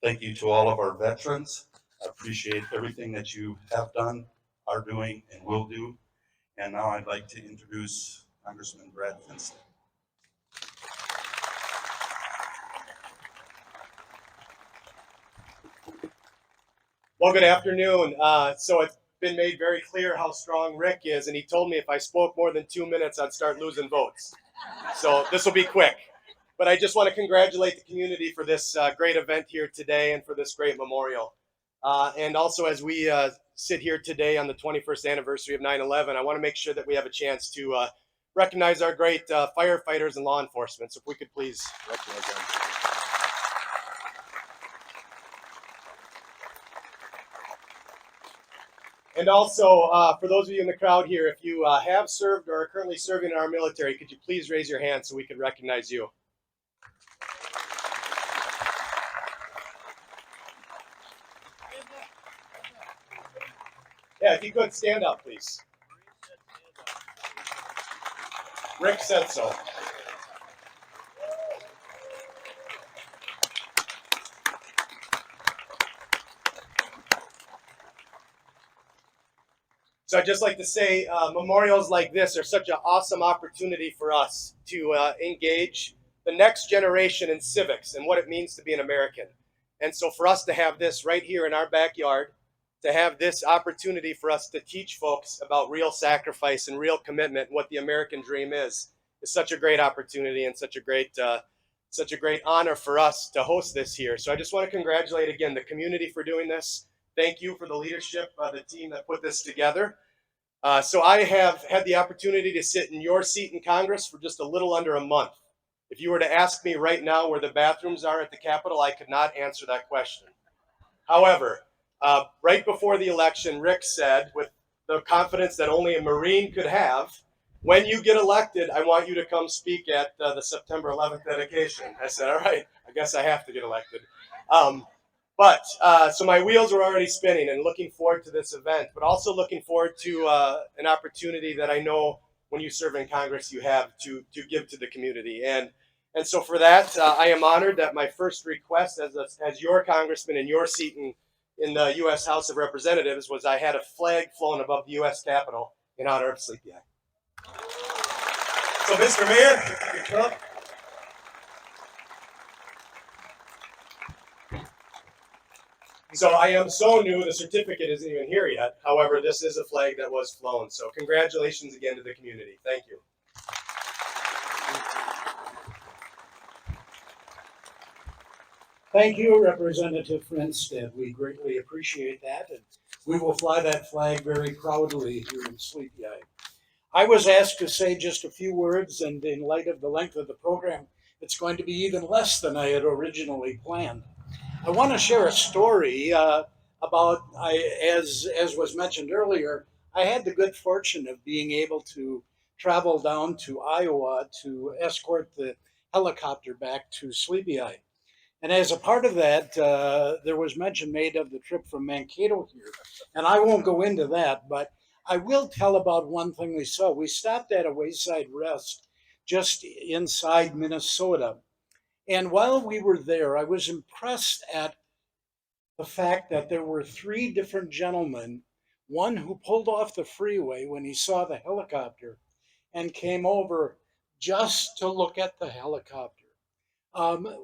Thank you to all of our veterans. I appreciate everything that you have done, are doing, and will do. And now I'd like to introduce Congressman Brad Finstad. Well, good afternoon. So it's been made very clear how strong Rick is, and he told me if I spoke more than 2 minutes, I'd start losing votes. So this will be quick. But I just want to congratulate the community for this great event here today and for this great memorial. And also, as we sit here today on the 21st anniversary of 9/11, I want to make sure that we have a chance to recognize our great firefighters and law enforcement. So if we could please recognize them. And also, for those of you in the crowd here, if you have served or are currently serving in our military, could you please raise your hand so we can recognize you? Yeah, if you could stand up, please. Rick said so. So I'd just like to say memorials like this are such an awesome opportunity for us to engage the next generation in civics and what it means to be an American. And so for us to have this right here in our backyard, to have this opportunity for us to teach folks about real sacrifice and real commitment, what the American dream is such a great opportunity and such a great honor for us to host this here. So I just want to congratulate again the community for doing this. Thank you for the leadership, the team that put this together. So I have had the opportunity to sit in your seat in Congress for just a little under a month. If you were to ask me right now where the bathrooms are at the Capitol, I could not answer that question. However, right before the election, Rick said, with the confidence that only a Marine could have, when you get elected, I want you to come speak at the September 11th dedication. I said, all right, I guess I have to get elected. So my wheels are already spinning and looking forward to this event, but also looking forward to an opportunity that I know when you serve in Congress you have to give to the community. And so for that, I am honored that my first request as your congressman in your seat in the U.S. House of Representatives was I had a flag flown above the U.S. Capitol in honor of Sleepy Eye. So, Mr. Mayor, you come up. So I am so new, the certificate isn't even here yet. However, this is a flag that was flown. So congratulations again to the community. Thank you. Thank you, Representative Finstad. We greatly appreciate that, and we will fly that flag very proudly here in Sleepy Eye. I was asked to say just a few words, and in light of the length of the program, it's going to be even less than I had originally planned. I want to share a story about, as was mentioned earlier, I had the good fortune of being able to travel down to Iowa to escort the helicopter back to Sleepy Eye. And as a part of that, there was mention made of the trip from Mankato here. And I won't go into that, but I will tell about one thing we saw. We stopped at a wayside rest just inside Minnesota. And while we were there, I was impressed at the fact that there were three different gentlemen, one who pulled off the freeway when he saw the helicopter and came over just to look at the helicopter.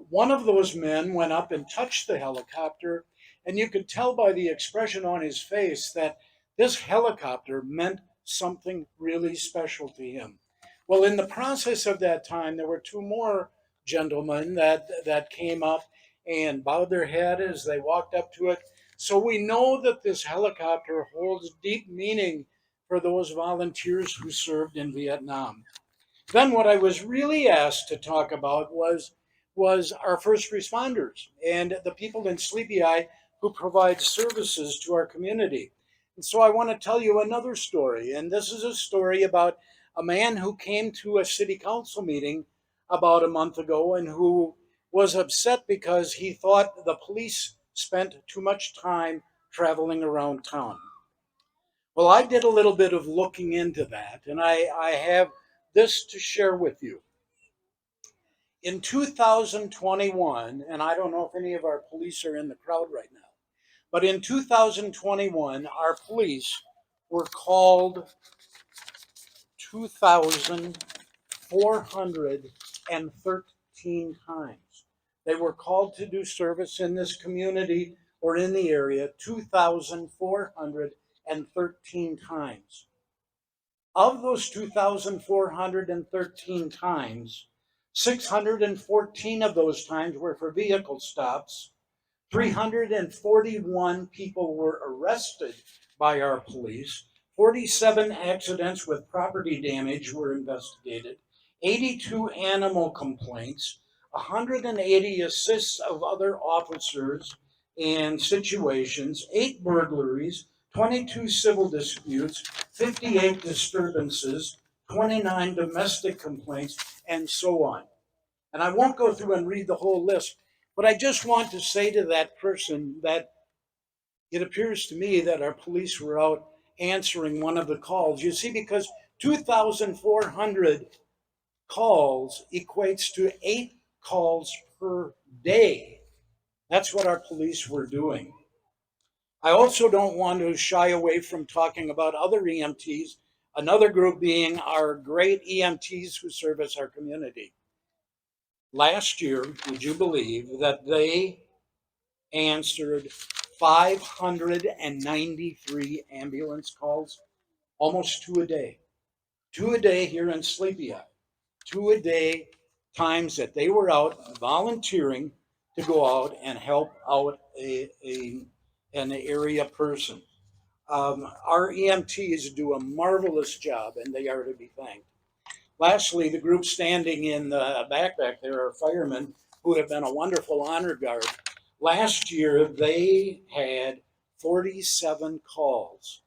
One of those men went up and touched the helicopter, and you could tell by the expression on his face that this helicopter meant something really special to him. Well, in the process of that time, there were two more gentlemen that came up and bowed their head as they walked up to it. So we know that this helicopter holds deep meaning for those volunteers who served in Vietnam. Then what I was really asked to talk about was our first responders and the people in Sleepy Eye who provide services to our community. And so I want to tell you another story. And this is a story about a man who came to a city council meeting about a month ago and who was upset because he thought the police spent too much time traveling around town. Well, I did a little bit of looking into that, and I have this to share with you. In 2021, and I don't know if any of our police are in the crowd right now, but in 2021, our police were called 2,413 times. They were called to do service in this community or in the area 2,413 times. Of those 2,413 times, 614 of those times were for vehicle stops. 341 people were arrested by our police. 47 accidents with property damage were investigated. 82 animal complaints. 180 assists of other officers and situations. 8 burglaries. 22 civil disputes. 58 disturbances. 29 domestic complaints, and so on. And I won't go through and read the whole list, but I just want to say to that person that it appears to me that our police were out answering one of the calls. You see, because 2,400 calls equates to 8 calls per day. That's what our police were doing. I also don't want to shy away from talking about other EMTs, another group being our great EMTs who service our community. Last year, would you believe that they answered 593 ambulance calls? Almost 2 a day. 2 a day here in Sleepy Eye. 2 a day times that they were out volunteering to go out and help out an area person. Our EMTs do a marvelous job, and they are to be thanked. Lastly, the group standing in the back there are firemen who have been a wonderful honor guard. Last year, they had 47 calls,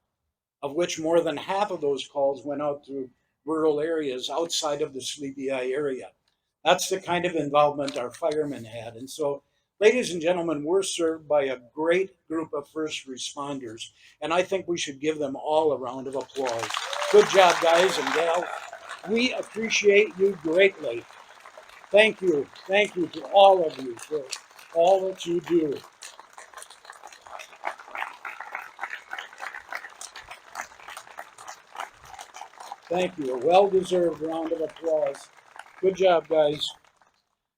of which more than half of those calls went out to rural areas outside of the Sleepy Eye area. That's the kind of involvement our firemen had. And so, ladies and gentlemen, we're served by a great group of first responders, and I think we should give them all a round of applause. Good job, guys and gals. We appreciate you greatly. Thank you. Thank you to all of you for all that you do. Thank you. A well-deserved round of applause. Good job, guys.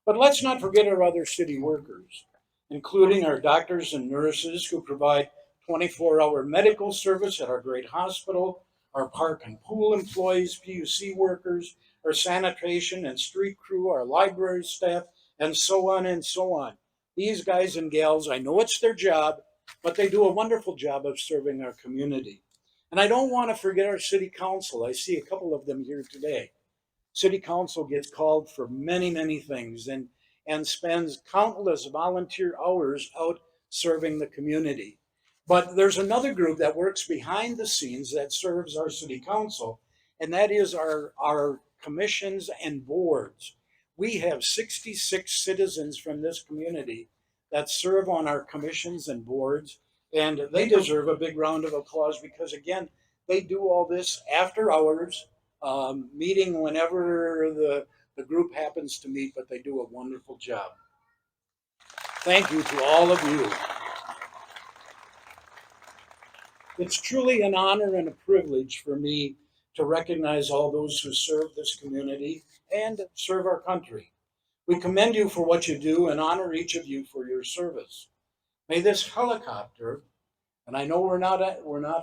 But let's not forget our other city workers, including our doctors and nurses who provide 24-hour medical service at our great hospital, our park and pool employees, PUC workers, our sanitation and street crew, our library staff, and so on and so on. These guys and gals, I know it's their job, but they do a wonderful job of serving our community. And I don't want to forget our city council. I see a couple of them here today. City council gets called for many, many things and spends countless volunteer hours out serving the community. But there's another group that works behind the scenes that serves our city council, and that is our commissions and boards. We have 66 citizens from this community that serve on our commissions and boards, and they deserve a big round of applause because, again, they do all this after hours, meeting whenever the group happens to meet, but they do a wonderful job. Thank you to all of you. It's truly an honor and a privilege for me to recognize all those who serve this community and serve our country. We commend you for what you do and honor each of you for your service. May this helicopter, and I know we're not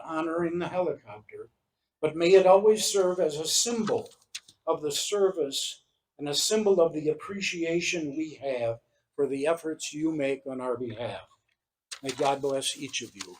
honoring the helicopter, but may it always serve as a symbol of the service and a symbol of the appreciation we have for the efforts you make on our behalf. May God bless each of you.